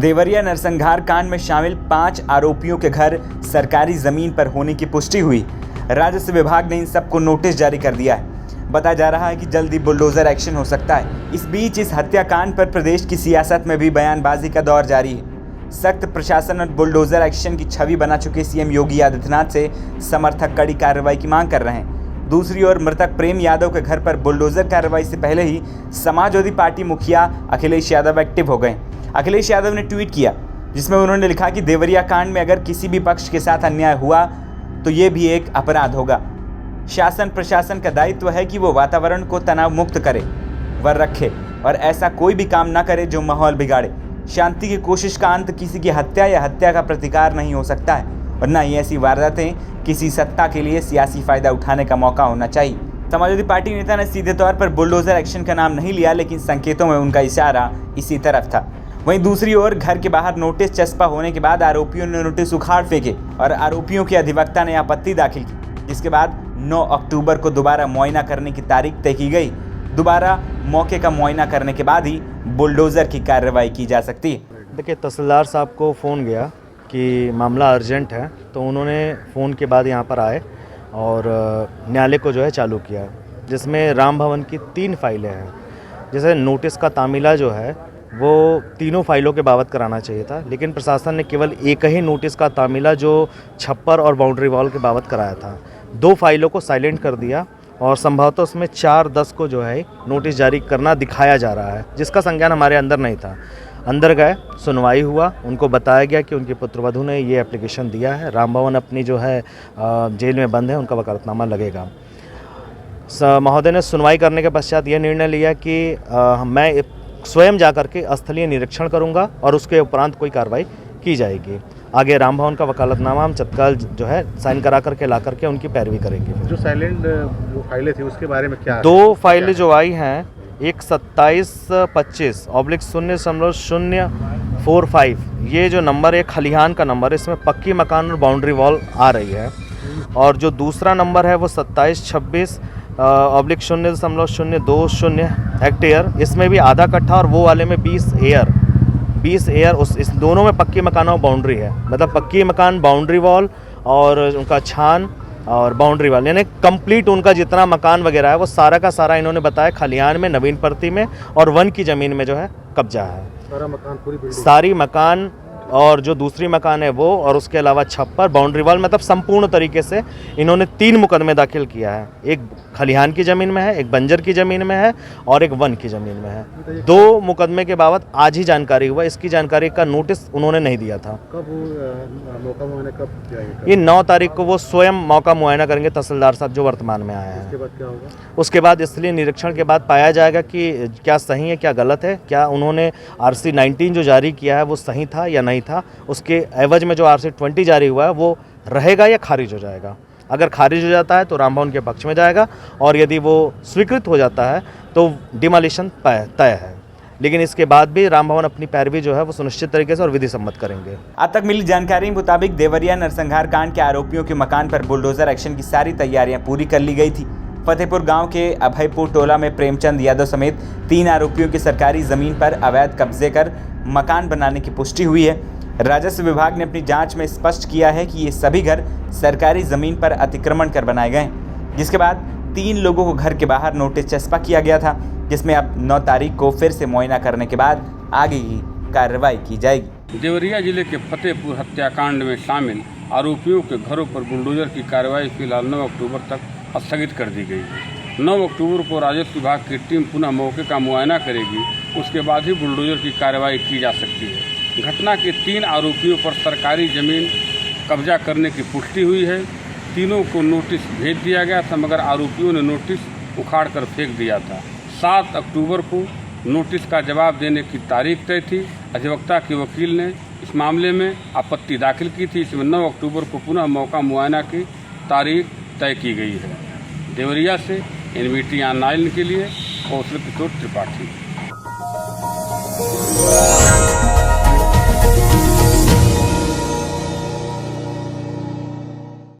देवरिया नरसंहार कांड में शामिल 5 आरोपियों के घर सरकारी जमीन पर होने की पुष्टि हुई। राजस्व विभाग ने इन सबको नोटिस जारी कर दिया है। बताया जा रहा है कि जल्दी बुलडोजर एक्शन हो सकता है। इस बीच इस हत्याकांड पर प्रदेश की सियासत में भी बयानबाजी का दौर जारी है। सख्त प्रशासन और बुलडोजर एक्शन की छवि बना चुके सीएम योगी आदित्यनाथ से समर्थक कड़ी कार्रवाई की मांग कर रहे हैं। दूसरी ओर मृतक प्रेम यादव के घर पर बुलडोजर कार्रवाई से पहले ही समाजवादी पार्टी मुखिया अखिलेश यादव एक्टिव हो गए। अखिलेश यादव ने ट्वीट किया जिसमें उन्होंने लिखा कि देवरिया कांड में अगर किसी भी पक्ष के साथ अन्याय हुआ तो ये भी एक अपराध होगा। शासन प्रशासन का दायित्व है कि वो वातावरण को तनाव मुक्त करे व रखे और ऐसा कोई भी काम न करे जो माहौल बिगाड़े। शांति की कोशिश का अंत किसी की हत्या या हत्या का प्रतिकार नहीं हो सकता है और न ही ऐसी वारदातें किसी सत्ता के लिए सियासी फायदा उठाने का मौका होना चाहिए। समाजवादी पार्टी नेता ने सीधे तौर पर बुलडोजर एक्शन का नाम नहीं लिया, लेकिन संकेतों में उनका इशारा इसी तरफ था। वहीं दूसरी ओर घर के बाहर नोटिस चस्पा होने के बाद आरोपियों ने नोटिस उखाड़ फेंके और आरोपियों के अधिवक्ता ने आपत्ति दाखिल की, जिसके बाद 9 अक्टूबर को दोबारा मुआयना करने की तारीख तय की गई। दोबारा मौके का मुआयना करने के बाद ही बुलडोजर की कार्रवाई की जा सकती है। देखिए, तहसीलदार साहब को फ़ोन गया कि मामला अर्जेंट है, तो उन्होंने फ़ोन के बाद यहाँ पर आए और न्यायालय को जो है चालू किया, जिसमें राम भवन की 3 फाइलें हैं। जैसे नोटिस का तामीला जो है वो तीनों फाइलों के बाबत कराना चाहिए था, लेकिन प्रशासन ने केवल एक ही नोटिस का तामीला जो छप्पर और बाउंड्री वॉल के बाबत कराया था। 2 फाइलों को साइलेंट कर दिया और संभवतः उसमें 4-10 को जो है नोटिस जारी करना दिखाया जा रहा है, जिसका संज्ञान हमारे अंदर नहीं था। अंदर गए, सुनवाई हुआ, उनको बताया गया कि उनकी पुत्रवधू ने ये एप्लीकेशन दिया है, राम भवन अपनी जो है जेल में बंद है, उनका वकालतनामा लगेगा। महोदय ने सुनवाई करने के पश्चात ये निर्णय लिया कि मैं स्वयं जाकर के स्थलीय निरीक्षण करूंगा और उसके उपरांत कोई कार्रवाई की जाएगी। आगे राम भवन का वकालतनामा हम तत्काल जो है साइन करा करके ला करके उनकी पैरवी करेंगे। जो साइलेंट जो फाइलें थी उसके बारे में क्या? 2 फाइलें जो आई हैं, एक 2725/0.045, ये जो नंबर है खलिहान का नंबर है, इसमें पक्की मकान और बाउंड्री वॉल आ रही है। और जो दूसरा नंबर है वो 2726/0.020 हेक्टेयर, इसमें भी आधा कट्ठा और वो वाले में 20 एयर इस दोनों में पक्की मकान और बाउंड्री है। मतलब पक्की मकान, बाउंड्री वॉल और उनका छान और बाउंड्री वॉल, यानी कंप्लीट उनका जितना मकान वगैरह है वो सारा का सारा इन्होंने बताया खलिहान में, नवीन परती में और वन की ज़मीन में जो है कब्जा है। सारा मकान, पूरी बिल्डिंग, सारी मकान और जो दूसरी मकान है वो, और उसके अलावा छप्पर, बाउंड्री वॉल, मतलब संपूर्ण तरीके से इन्होंने 3 मुकदमे दाखिल किया है। एक खलिहान की ज़मीन में है, एक बंजर की ज़मीन में है और एक वन की ज़मीन में है। 2 मुकदमे के बाबत आज ही जानकारी हुआ। इसकी जानकारी का नोटिस उन्होंने नहीं दिया था। कब मौका मुआयना कब जाएगा? ये 9 तारीख को वो स्वयं मौका मुआयना करेंगे, तहसीलदार साहब जो वर्तमान में आए हैं। उसके बाद क्या होगा? उसके बाद इसलिए निरीक्षण के बाद पाया जाएगा कि क्या सही है, क्या गलत है, क्या उन्होंने RC 19 जो जारी किया है वो सही था या नहीं था। उसके एवज में जो RC 20 जारी हुआ है वो रहेगा या खारिज हो जाएगा। अगर खारिज हो जाता है तो राम भवन के पक्ष में जाएगा और यदि वो स्वीकृत हो जाता है तो डिमोलिशन तय है। लेकिन इसके बाद भी राम भवन अपनी पैरवी जो है वो सुनिश्चित तरीके से और विधि सम्मत करेंगे। अब तक मिली जानकारी के मुताबिक देवरिया नरसंहार कांड के आरोपियों के मकान पर बुलडोजर एक्शन की सारी तैयारियां पूरी कर ली गई थी। फतेहपुर गांव के अभयपुर टोला में प्रेमचंद यादव समेत 3 आरोपियों की सरकारी जमीन पर अवैध कब्जे कर मकान बनाने की पुष्टि हुई है। राजस्व विभाग ने अपनी जांच में स्पष्ट किया है कि ये सभी घर सरकारी जमीन पर अतिक्रमण कर बनाए गए, जिसके बाद 3 लोगों को घर के बाहर नोटिस चस्पा किया गया था, जिसमें अब 9 तारीख को फिर से मुआयना करने के बाद आगे की कार्रवाई की जाएगी। देवरिया जिले के फतेहपुर हत्याकांड में शामिल आरोपियों के घरों पर बुलडोजर की कार्रवाई फिलहाल 9 अक्टूबर तक स्थगित कर दी गई है। 9 अक्टूबर को राजस्व विभाग की टीम पुनः मौके का मुआयना करेगी, उसके बाद ही बुलडोजर की कार्रवाई की जा सकती है। घटना के 3 आरोपियों पर सरकारी ज़मीन कब्जा करने की पुष्टि हुई है। तीनों को नोटिस भेज दिया गया था, मगर आरोपियों ने नोटिस उखाड़ कर फेंक दिया था। 7 अक्टूबर को नोटिस का जवाब देने की तारीख तय थी। अधिवक्ता के वकील ने इस मामले में आपत्ति दाखिल की थी। इसमें 9 अक्टूबर को पुनः मौका मुआयना की तारीख तय की गई है। देवरिया से NBT ऑनलाइन के लिए कौशल किशोर त्रिपाठी।